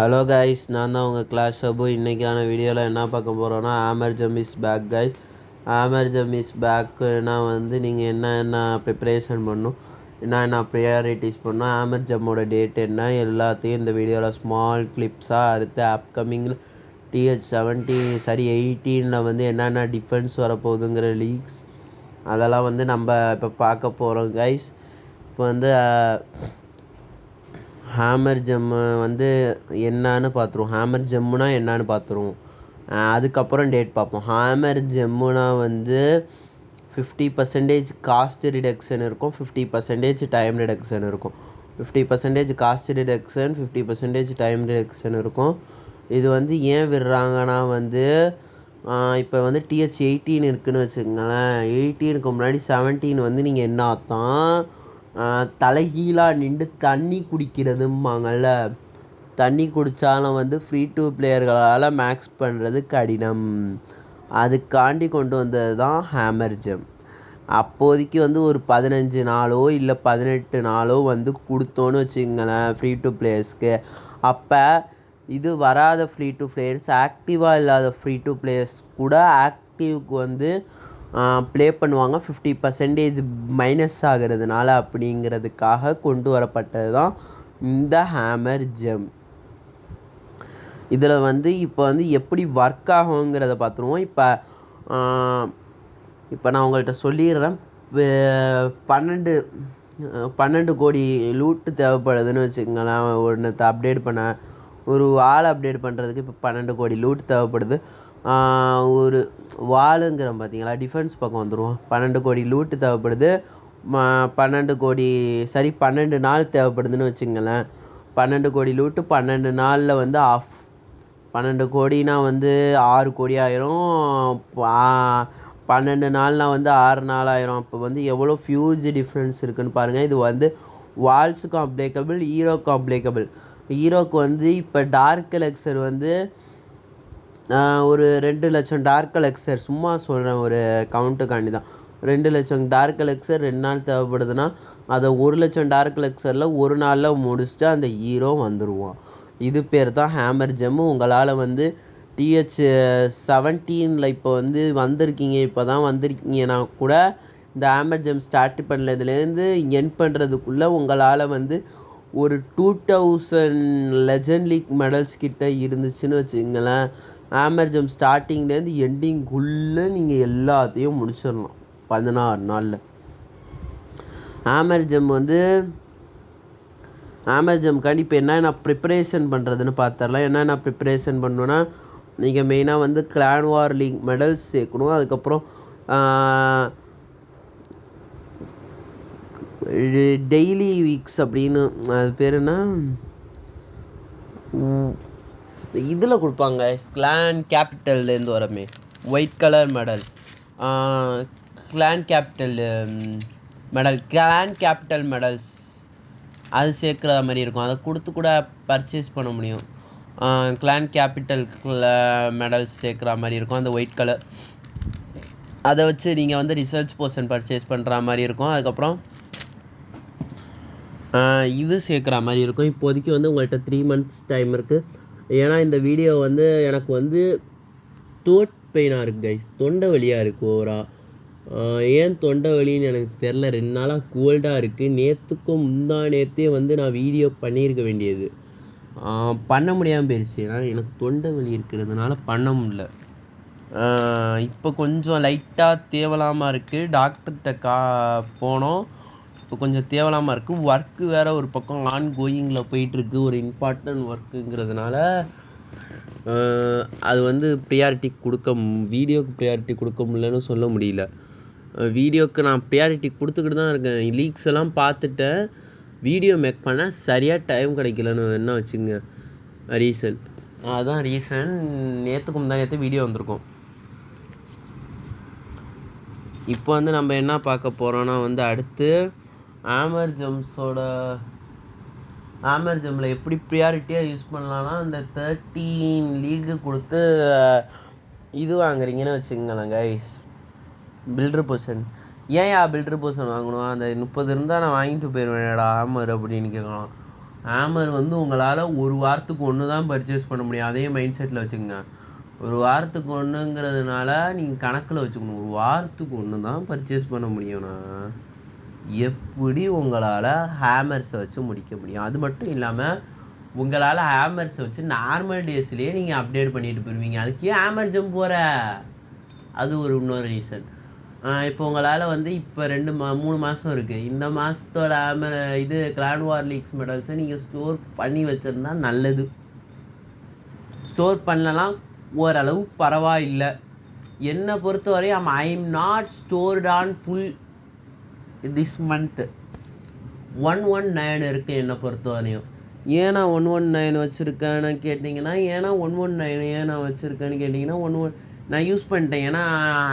Hello guys, நான் தான் உங்கள் கிளாஸ் ஷபு. இன்றைக்கான வீடியோவில் என்ன பார்க்க போகிறோன்னா, hammer gem is back guys. Hammer gem is பேக்குனா நீங்கள் என்னென்ன ப்ரிப்பரேஷன் பண்ணணும், என்னென்ன ப்ரியாரிட்டிஸ் பண்ணணும், ஹேமர் ஜெம்மோட டேட் என்ன, எல்லாத்தையும் இந்த வீடியோவில் ஸ்மால் கிளிப்ஸாக அடுத்து அப்கமிங்கில் TH17 18 என்னென்ன டிஃபென்ஸ் வரப்போகுதுங்கிற லீக்ஸ் அதெல்லாம் நம்ம இப்போ பார்க்க போகிறோம் கைஸ். இப்போ ஹேமர் ஜெம்மு என்னான்னு பார்த்துருவோம். ஹேமர் ஜெம்முனா என்னான்னு பார்த்துருவோம். அதுக்கப்புறம் டேட் பார்ப்போம். ஹேமர் ஜெம்முனா 50% காஸ்ட் ரிடக்ஷன் இருக்கும், 50% டைம் ரிடக்ஷன் இருக்கும். 50% காஸ்ட் ரிடக்ஷன், 50% டைம் ரிடக்ஷன் இருக்கும். இது ஏன் விடுறாங்கன்னா இப்போ TH18 இருக்குதுன்னு வச்சுக்கோங்களேன். 18க்கு முன்னாடி 17 நீங்கள் என்ன ஆத்தான் தலைகீழாக நின்று தண்ணி குடிக்கிறதும்பாங்கள்ல. தண்ணி குடித்தாலும் ஃப்ரீ டூ பிளேயர்களால் மேக்ஸ் பண்ணுறது கடினம். அதுக்காண்டி கொண்டு வந்தது தான் ஹேமர் ஜெம். அப்போதைக்கு ஒரு 15 நாளோ இல்லை 18 நாளோ கொடுத்தோன்னு வச்சுங்களேன் ஃப்ரீ டூ பிளேயர்ஸ்க்கு. அப்போ இது வராத ஃப்ரீ டூ பிளேயர்ஸ், ஆக்டிவாக இல்லாத ஃப்ரீ டூ பிளேயர்ஸ் கூட ஆக்டிவ்க்கு ப்ளே பண்ணுவாங்க. 50% மைனஸ் ஆகிறதுனால அப்படிங்கிறதுக்காக கொண்டு வரப்பட்டது தான் இந்த ஹேமர் ஜெம். இதில் இப்போ எப்படி ஒர்க் ஆகுங்கிறத பார்த்துருவோம். இப்போ நான் உங்கள்கிட்ட சொல்லிடுறேன். 12 கோடி லூட்டு தேவைப்படுதுன்னு வச்சுக்கோங்களேன். ஒன்றத்தை அப்டேட் பண்ண, ஒரு வால் அப்டேட் பண்ணுறதுக்கு இப்போ 12 கோடி லூட் தேவைப்படுது. ஒரு வாலுங்கிறோம் பார்த்தீங்களா, டிஃபென்ஸ் பக்கம் வந்துடுவோம். 12 கோடி லூட்டு தேவைப்படுது. 12 நாள் தேவைப்படுதுன்னு வச்சுங்களேன். 12 கோடி லூட்டு 12 நாளில் ஆஃப். 12 கோடினா 6 கோடி ஆயிரும். 12 நாள்னால் 6 நாள் ஆயிரும். அப்போ எவ்வளோ ஃபியூஜ் டிஃப்ரென்ஸ் இருக்குதுன்னு பாருங்கள். இது வால்ஸுக்கும் அப்ளிகபிள், ஹீரோக்கும் அப்ளிகபிள். ஹீரோக்கு இப்போ டார்க் எலெக்சர் ஒரு 2 லட்சம் டார்க் எலெக்சர், சும்மா சொல்கிறேன் ஒரு கவுண்ட்டுக்காண்டி தான். 2 லட்சம் டார்க் எலெக்சர் 2 நாள் தேவைப்படுதுன்னா அதை 1 லட்சம் டார்க் எலெக்சரில் ஒரு நாளில் முடிச்சுட்டு அந்த ஹீரோ வந்துடுவான். இது பேர் தான் ஹேமர் ஜெம்மு. உங்களால் TH17 இப்போ வந்திருக்கீங்க, இப்போ தான் வந்திருக்கீங்கன்னா கூட இந்த ஹேமர் ஜெம் ஸ்டார்ட் பண்ணதுலேருந்து என் பண்ணுறதுக்குள்ளே உங்களால் ஒரு 2000 லெஜண்ட் லீக் மெடல்ஸ் கிட்ட இருந்துச்சுன்னு வச்சுங்களேன். ஹேமர் ஜெம் ஸ்டார்டிங்லேருந்து எண்டிங்குள்ளே நீங்கள் எல்லாத்தையும் முடிச்சிடலாம் 16 நாளில். ஹேமர் ஜெம்காண்டி இப்போ என்னென்ன ப்ரிப்பரேஷன் பண்ணுறதுன்னு பார்த்துடலாம். என்னென்ன ப்ரிப்பரேஷன் பண்ணணுன்னா, நீங்கள் மெயினாக கிளான் வார் லீக் மெடல்ஸ் சேர்க்கணும். அதுக்கப்புறம் டெய்லி வீக்ஸ் அப்படின்னு அது பேர் என்ன, இதில் கொடுப்பாங்க கிளான் கேபிட்டல்லேருந்து வரமே white colour medal, clan capital medals அது சேர்க்குற மாதிரி இருக்கும். அதை கொடுத்து கூட பர்ச்சேஸ் பண்ண முடியும். கிளான் கேபிட்டல் மெடல்ஸ் சேர்க்குற மாதிரி இருக்கும் அந்த ஒயிட் கலர். அதை வச்சு நீங்கள் ரிசர்ச் போர்ஷன் பர்ச்சேஸ் பண்ணுற மாதிரி இருக்கும். அதுக்கப்புறம் இது சேர்க்குற மாதிரி இருக்கும். இப்போதைக்கு உங்கள்கிட்ட 3 months டைம் இருக்குது. ஏன்னா இந்த வீடியோ எனக்கு த்ரோட் பெயினாக இருக்குது கைஸ். தொண்டை வலியாக இருக்குது ஓவராக. ஏன் தொண்டை வலின்னு எனக்கு தெரில. 2 நாளாக கோல்டாக இருக்குது. நேற்றுக்கும் நேற்றே நான் வீடியோ பண்ணியிருக்க வேண்டியது, பண்ண முடியாமல் போயிடுச்சு. ஏன்னா எனக்கு தொண்டை வலி இருக்கிறதுனால பண்ண முடியல. இப்போ கொஞ்சம் லைட்டாக தேவலாமல் இருக்குது. டாக்டர்கிட்ட போனோம். இப்போ கொஞ்சம் தேவலாமல் இருக்குது. ஒர்க்கு வேறு ஒரு பக்கம் ஆன் கோயிங்கில் போயிட்டுருக்கு, ஒரு இம்பார்ட்டன்ட் ஒர்க்குங்கிறதுனால அது ப்ரியாரிட்டி வீடியோவுக்கு ப்ரியாரிட்டி கொடுக்க முடியலன்னு சொல்ல முடியல. வீடியோவுக்கு நான் ப்ரியாரிட்டி கொடுத்துக்கிட்டு தான் இருக்கேன். லீக்ஸ் எல்லாம் பார்த்துட்டேன். வீடியோ மேக் பண்ண சரியாக டைம் கிடைக்கலன்னு என்ன வச்சுங்க ரீசன். அதுதான் ரீசன். நேற்று வீடியோ வந்திருக்கோம். இப்போ நம்ம என்ன பார்க்க போகிறோன்னா அடுத்து ஹேமர் ஜெம்மில் எப்படி ப்ரியாரிட்டியாக யூஸ் பண்ணலான்னா, அந்த 13 லீகு கொடுத்து இது வாங்குறீங்கன்னு வச்சுக்கோங்களேன் guys, filter position. Filter position வாங்கணும்? அந்த 30 இருந்தால் நான் வாங்கிட்டு போயிடுவேன்டா ஹேமர் அப்படின்னு கேட்கலாம். ஹேமர் வந்து உங்களால் ஒரு வாரத்துக்கு ஒன்று தான் பர்ச்சேஸ் பண்ண முடியும். அதே மைண்ட் செட்டில் வச்சுக்கோங்க. ஒரு வாரத்துக்கு ஒன்றுங்கிறதுனால நீங்கள் கணக்கில் வச்சுக்கணும். ஒரு வாரத்துக்கு ஒன்று தான் பர்ச்சேஸ் பண்ண முடியும்னா எப்படி உங்களால் ஹேமர்ஸை வச்சு முடிக்க முடியும்? அது மட்டும் இல்லாமல் உங்களால் ஹேமர்ஸை வச்சு நார்மல் டேஸ்லேயே நீங்கள் அப்டேட் பண்ணிட்டு போயிடுவீங்க. அதுக்கே ஹேமர் ஜம்ப் போகிற அது ஒரு இன்னொரு ரீசன். இப்போ உங்களால் வந்து இப்போ 3 மாதம் இருக்குது. இந்த மாதத்தோட இது கிளான் வார் லீக்ஸ் மெடல்ஸை நீங்கள் ஸ்டோர் பண்ணி வச்சுருந்தா நல்லது. ஸ்டோர் பண்ணலாம் ஓரளவு பரவாயில்லை. என்னை பொறுத்தவரை I am not stored on full this month. 119 இருக்குது என்னை பொறுத்தவரையும். ஏன் நான் 119 வச்சுருக்கேன்னு கேட்டிங்கன்னா, ஏன்னா 119 ஏன் நான் வச்சுருக்கேன்னு கேட்டிங்கன்னா, நான் யூஸ் பண்ணிட்டேன். ஏன்னா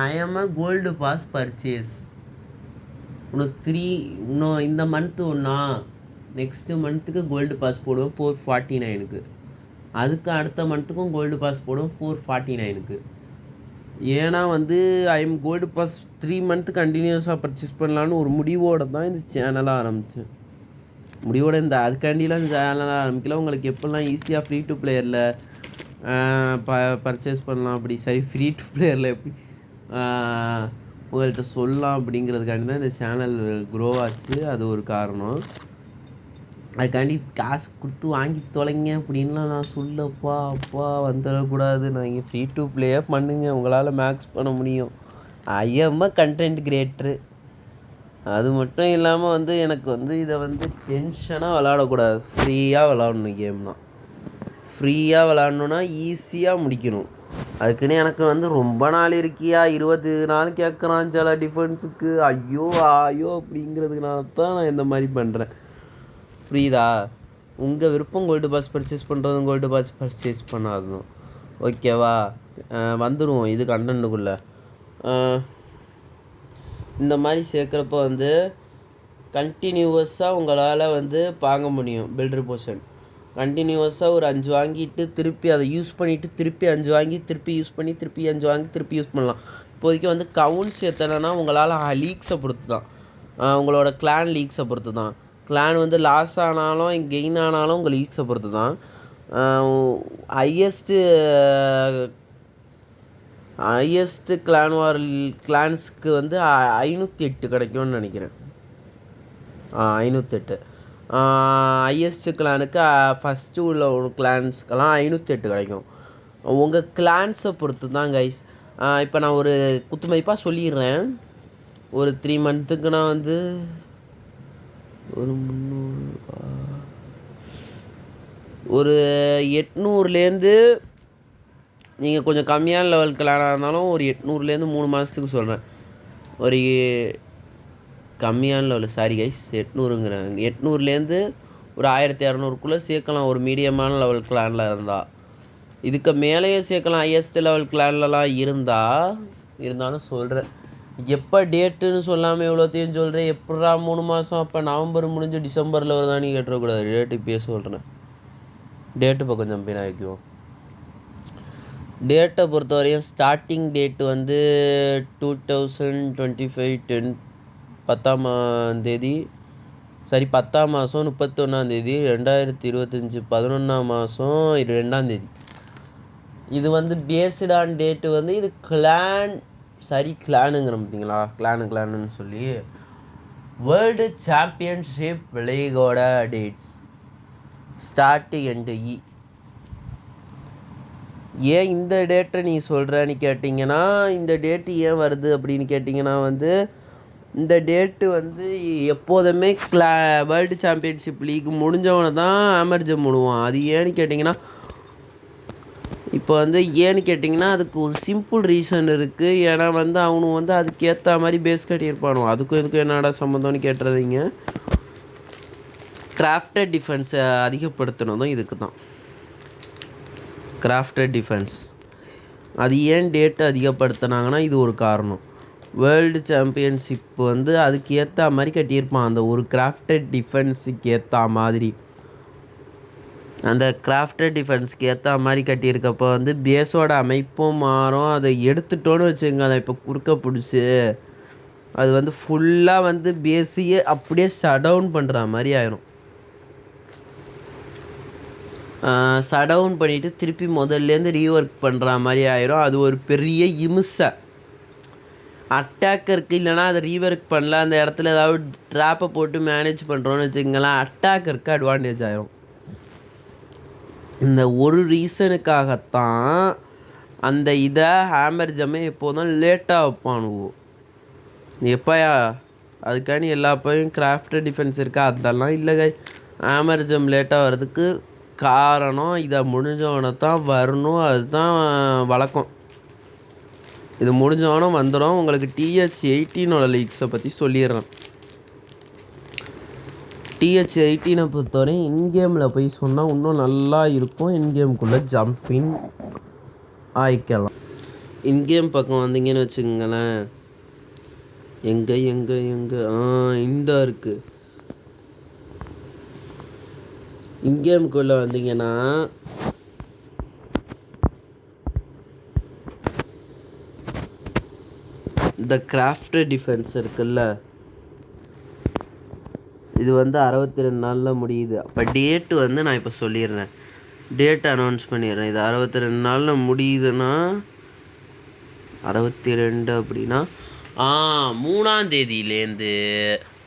I am a gold pass purchase. இன்னும் இந்த மந்த்து நெக்ஸ்ட்டு மந்த்துக்கு கோல்டு பாஸ் போடுவேன் 449க்கு. அதுக்கு அடுத்த மந்த்துக்கும் கோல்டு பாஸ் போடுவேன் 449க்கு. ஏன்னா வந்து I am gold pass 3 month கண்டினியூஸாக பர்ச்சேஸ் பண்ணலான்னு ஒரு முடிவோடு தான் இந்த சேனலாக ஆரம்பித்தேன். முடிவோட அதுக்காண்டிலாம் இந்த சேனலாக ஆரம்பிக்கல. உங்களுக்கு எப்படிலாம் ஈஸியாக ஃப்ரீ டு பிளேயரில் பர்ச்சேஸ் பண்ணலாம், அப்படி ஃப்ரீ டு பிளேயரில் எப்படி உங்கள்கிட்ட சொல்லலாம் அப்படிங்கிறதுக்காண்டி தான் இந்த சேனல் க்ரோ ஆச்சு. அது ஒரு காரணம். அதுக்காண்டி காசு கொடுத்து வாங்கி தொலைங்க அப்படின்லாம் நான் அப்பா வந்துடக்கூடாது. நான் இங்கே ஃப்ரீ டு பிளேயே பண்ணுங்க, உங்களால் மேக்ஸ் பண்ண முடியும். I am a content creator. அது மட்டும் இல்லாமல் வந்து எனக்கு வந்து இதை வந்து டென்ஷனாக விளாடக்கூடாது. ஃப்ரீயாக விளாடணும். கேம்னா ஃப்ரீயாக விளாட்ணுன்னா ஈஸியாக முடிக்கணும். அதுக்குன்னு எனக்கு வந்து ரொம்ப நாள் இருக்கியா 20 நாள் கேட்குறான் சில டிஃபென்ஸுக்கு. ஐயோ அப்படிங்கிறதுனால தான் நான் இந்த மாதிரி பண்ணுறேன். புரியுதா? உங்கள் விருப்பம் கோல்டு பாஸ் பர்ச்சேஸ் பண்ணுறதும் கோல்டு பாஸ் பர்ச்சேஸ் பண்ணாததும். ஓகேவா? வந்துடுவோம் இது கண்டென்ட்டுக்குள்ளே. இந்த மாதிரி சேர்க்குறப்ப வந்து கண்டினியூவஸாக உங்களால் வந்து வாங்க முடியும். பில்டர் போர்ஷன் கண்டினியூவஸாக ஒரு 5 வாங்கிட்டு திருப்பி அதை யூஸ் பண்ணிவிட்டு திருப்பி 5 வாங்கி திருப்பி யூஸ் பண்ணி திருப்பி 5 வாங்கி திருப்பி யூஸ் பண்ணலாம். இப்போதைக்கு வந்து கவுன்ஸ் எத்தனைனா உங்களால் லீக்ஸை பொறுத்து தான், உங்களோட கிளான் லீக்ஸை பொறுத்து தான். கிளான் வந்து லாஸ் ஆனாலும் கெயின் ஆனாலும் உங்கள் லீக்ஸை பொறுத்து தான். ஹையஸ்ட்டு கிளான்ஸுக்கு வந்து 508 கிடைக்கும்னு நினைக்கிறேன். 508. ஹையஸ்ட்டு கிளானுக்கு ஃபஸ்ட்டு உள்ள ஒரு கிளான்ஸுக்கெல்லாம் 508 கிடைக்கும். உங்கள் கிளான்ஸை பொறுத்து தான் கைஸ். இப்போ நான் ஒரு குத்துமதிப்பாக சொல்லிடுறேன். ஒரு 3 மந்த்துக்கு நான் வந்து ஒரு 800லேருந்து நீங்கள் கொஞ்சம் கம்மியான லெவல் கிளானாக இருந்தாலும் ஒரு 800லேருந்து 3 மாதத்துக்கு சொல்கிறேன். ஒரு கம்மியான லெவலு சாரி கைஸ் 800ங்கிறேன். 800லேருந்து ஒரு 1200க்குள்ளே சேர்க்கலாம் ஒரு மீடியமான லெவல் கிளானில் இருந்தால். இதுக்கு மேலேயே சேர்க்கலாம் ஹையஸ்ட் லெவல் கிளான்லலாம் இருந்தாலும் சொல்கிறேன். எப்போ டேட்டுன்னு சொல்லாமல் எவ்வளோத்தையும் சொல்கிறேன். எப்படா 3 மாதம்? அப்போ நவம்பர் முடிஞ்சு டிசம்பரில் வருதான்னு நீ கேட்டுறக்கூடாது. டேட்டு இப்போயே சொல்கிறேன். டேட்டு இப்போ கொஞ்சம் பின்னா வைக்குவோம். டேட்டை பொறுத்தவரையும் ஸ்டார்டிங் டேட்டு வந்து 2025 10ஆம் தேதி 10ஆம் மாதம் 31ஆம் தேதி 2025 11ஆம் மாதம் 2ஆம் தேதி. இது வந்து பேஸ்டு ஆன் டேட்டு வந்து இது கிளானுங்கிறோம் பார்த்தீங்களா? கிளானுன்னு சொல்லி வேர்ல்டு சாம்பியன்ஷிப் லீகோட டேட்ஸ் ஸ்டார்ட் எண்டு ஏன் இந்த டேட்டை நீ சொல்கிறேன்னு கேட்டிங்கன்னா, இந்த டேட்டு ஏன் வருது அப்படின்னு கேட்டிங்கன்னா வந்து இந்த டேட்டு வந்து எப்போதுமே வேர்ல்டு சாம்பியன்ஷிப் லீக் முடிஞ்சவனை தான் அமர்ஜம் பண்ணுவான். அது ஏன்னு கேட்டிங்கன்னா, இப்போ வந்து ஏன்னு கேட்டிங்கன்னா அதுக்கு ஒரு சிம்பிள் ரீசன் இருக்குது. ஏன்னா வந்து அவனு வந்து அதுக்கேற்ற மாதிரி பேஸ் கட்டியிருப்பானோ. அதுக்கும் இதுக்கும் என்னடா சம்மந்தம்னு கேட்டுறதுங்க. கிராஃப்டட் டிஃபென்ஸை அதிகப்படுத்தினதும் இதுக்கு தான். கிராஃப்டட் டிஃபென்ஸ் அது ஏன் டேட்டு அதிகப்படுத்தினாங்கன்னா இது ஒரு காரணம். வேர்ல்டு சாம்பியன்ஷிப் வந்து அதுக்கு ஏற்ற மாதிரி கட்டியிருப்பான். அந்த ஒரு கிராஃப்டட் டிஃபென்ஸுக்கு ஏற்ற மாதிரி அந்த கிராஃப்டட் டிஃபென்ஸ்க்கு ஏற்ற மாதிரி கட்டியிருக்கப்போ வந்து பேஸோட அமைப்பும் மாறும். அதை எடுத்துட்டோன்னு வச்சுங்க, அதை இப்போ குறுக்க பிடிச்சி அது வந்து ஃபுல்லாக வந்து பேஸையே அப்படியே ஷட் டவுன் பண்ணுற மாதிரி ஆயிரும். ஷட் டவுன் பண்ணிவிட்டு திருப்பி முதல்லேருந்து ரீஒர்க் பண்ணுற மாதிரி ஆயிரும். அது ஒரு பெரிய இம்சை. அட்டாக்கருக்கு இல்லைனா அதை ரீஒர்க் பண்ணல, அந்த இடத்துல ஏதாவது ட்ராப்பை போட்டு மேனேஜ் பண்ணுறோன்னு வச்சுக்கங்களேன், அட்டாக்கருக்கு அட்வான்டேஜ் ஆயிரும். இந்த ஒரு ரீசனுக்காகத்தான் அந்த இதை ஹேமர் ஜம்மை எப்போதும் லேட்டாக வைப்பானுவோம். எப்போயா அதுக்காண்டி எல்லா பையும் கிராஃப்ட் டிஃபென்ஸ் இருக்கா? அதெல்லாம் இல்லை. ஹேமர் ஜம் லேட்டாக வர்றதுக்கு காரணம் இதை முடிஞ்சவனை தான் வரணும். அதுதான் வழக்கம். இது முடிஞ்சவனும் வந்துடும். உங்களுக்கு TH18 லீக்ஸை பற்றி சொல்லிடுறேன். TH18 பொறுத்தவரை இன்கேமில் போய் சொன்னால் இன்னும் நல்லா இருக்கும். இன்கேமுக்குள்ளே ஜம்பின் ஆயிக்கலாம். இன்கேம் பக்கம் வந்தீங்கன்னு வச்சுக்கங்களேன், எங்கே இந்த இருக்குது. இன்கேமுக்குள்ளே வந்தீங்கன்னா இந்த கிராஃப்ட் டிஃபென்ஸ் இருக்குல்ல, இது 62 நாளில் முடியுது. அப்போ டேட்டு நான் இப்போ சொல்லிடுறேன். டேட் அனௌன்ஸ் பண்ணிடுறேன். இது 62 நாளில் முடியுதுன்னா 62 அப்படின்னா 3ஆம் தேதியிலேருந்து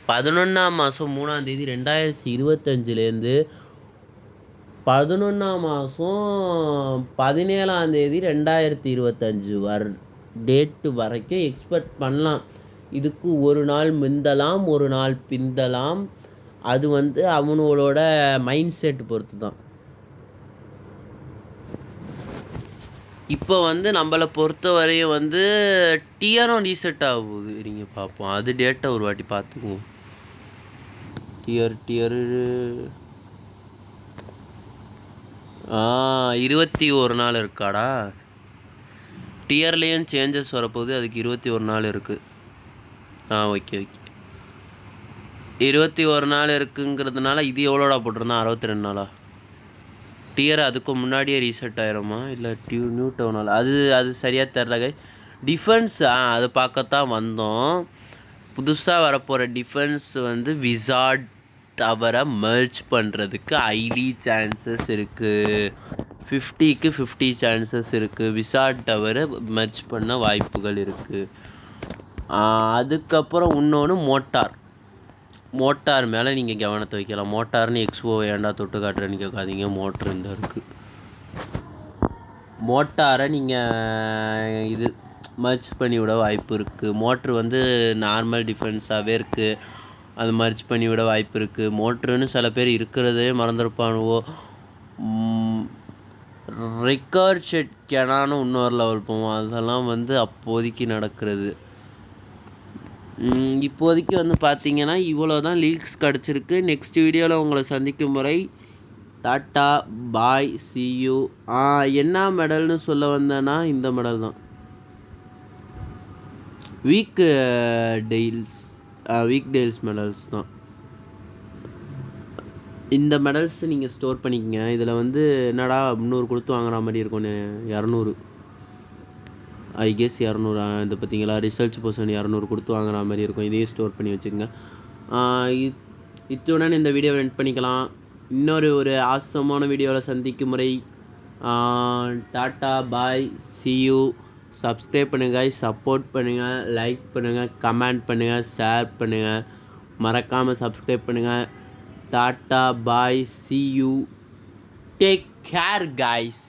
11ஆம் மாதம் 3ஆம் தேதி 2025லேருந்து 11ஆம் மாதம் 17ஆம் தேதி 2025 டேட்டு வரைக்கும் எக்ஸ்பெக்ட் பண்ணலாம். இதுக்கு ஒரு நாள் முந்தலாம், ஒரு நாள் பிந்தலாம். அது அவனோட மைண்ட் செட் பொறுத்து தான். இப்போ நம்மளை பொறுத்த வரையும் டியரும் ரீசெட் ஆகுது. இருங்க பார்ப்போம். அது டேட்டை ஒரு வாட்டி பார்த்துக்குவோம். டியரு 21 நாள் இருக்காடா. டியர்லேயும் சேஞ்சஸ் வரப்போகுது. அதுக்கு 21 நாள் இருக்குது. ஓகே 21 நாள் இருக்குங்கிறதுனால இது எவ்வளோடா போட்டிருந்தான்? 62 நாளா? டியர் அதுக்கு முன்னாடியே ரீசெட் ஆயிருமா இல்லை நியூ டவுனால்? அது சரியாக தெரில. டிஃபென்ஸ் அது பார்க்கத்தான் வந்தோம். புதுசாக வரப்போகிற டிஃபென்ஸ் விசார்ட் டவரை மெர்ஜ் பண்ணுறதுக்கு ஐடி சான்சஸ் இருக்குது. 50க்கு 50 சான்சஸ் இருக்குது. விசார்ட் டவரை மெர்ஜ் பண்ண வாய்ப்புகள் இருக்குது. அதுக்கப்புறம் இன்னொன்று மோட்டார் மேலே நீங்கள் கவனத்தை வைக்கலாம். மோட்டார்னு எக்ஸ்போ ஏன்டா தொட்டு காட்டுறேன்னு கேட்காதீங்க. மோட்ரு இந்த இருக்குது. மோட்டாரை நீங்கள் இது மர்ச் பண்ணி விட வாய்ப்பு இருக்குது. மோட்ரு நார்மல் டிஃபென்ஸாகவே இருக்குது. அது மர்ச் பண்ணி விட வாய்ப்பு இருக்குது. மோட்ருன்னு சில பேர் இருக்கிறதே மறந்துருப்பானுவோ. ரெக்கார்ட் ஷெட் கெனான்னு இன்னொரு லெவல் போவோம். அதெல்லாம் அப்போதைக்கு நடக்கிறது. இப்போதைக்கு பார்த்தீங்கன்னா இவ்வளோ தான் லீக்ஸ் கிடச்சிருக்கு. நெக்ஸ்ட் வீடியோவில் உங்களை சந்திக்கும் முறை டாட்டா பாய் சி யூ. என்ன மெடல்னு சொல்ல வந்தேன்னா இந்த மெடல் தான். வீக் டெயில்ஸ் மெடல்ஸ் தான். இந்த மெடல்ஸ் நீங்கள் ஸ்டோர் பண்ணிக்கங்க. இதில் என்னடா 300 கொடுத்து வாங்குற மாதிரி இருக்கும். 200 200 இந்த பார்த்தீங்களா, ரிசர்ச் பர்சன் 200 கொடுத்து வாங்குற மாதிரி இருக்கும். இதையும் ஸ்டோர் பண்ணி வச்சுக்கோங்க. இத்துடன் இந்த வீடியோவை எண்ட் பண்ணிக்கலாம். ஒரு ஆசமான வீடியோவில் சந்திக்கும் முறை tata bye C you. Subscribe பண்ணுங்கள், சப்போர்ட் பண்ணுங்கள், லைக் பண்ணுங்கள், கமெண்ட் பண்ணுங்கள், ஷேர் பண்ணுங்கள். மறக்காமல் சப்ஸ்கிரைப் பண்ணுங்கள். Tata bye C you. Take care guys.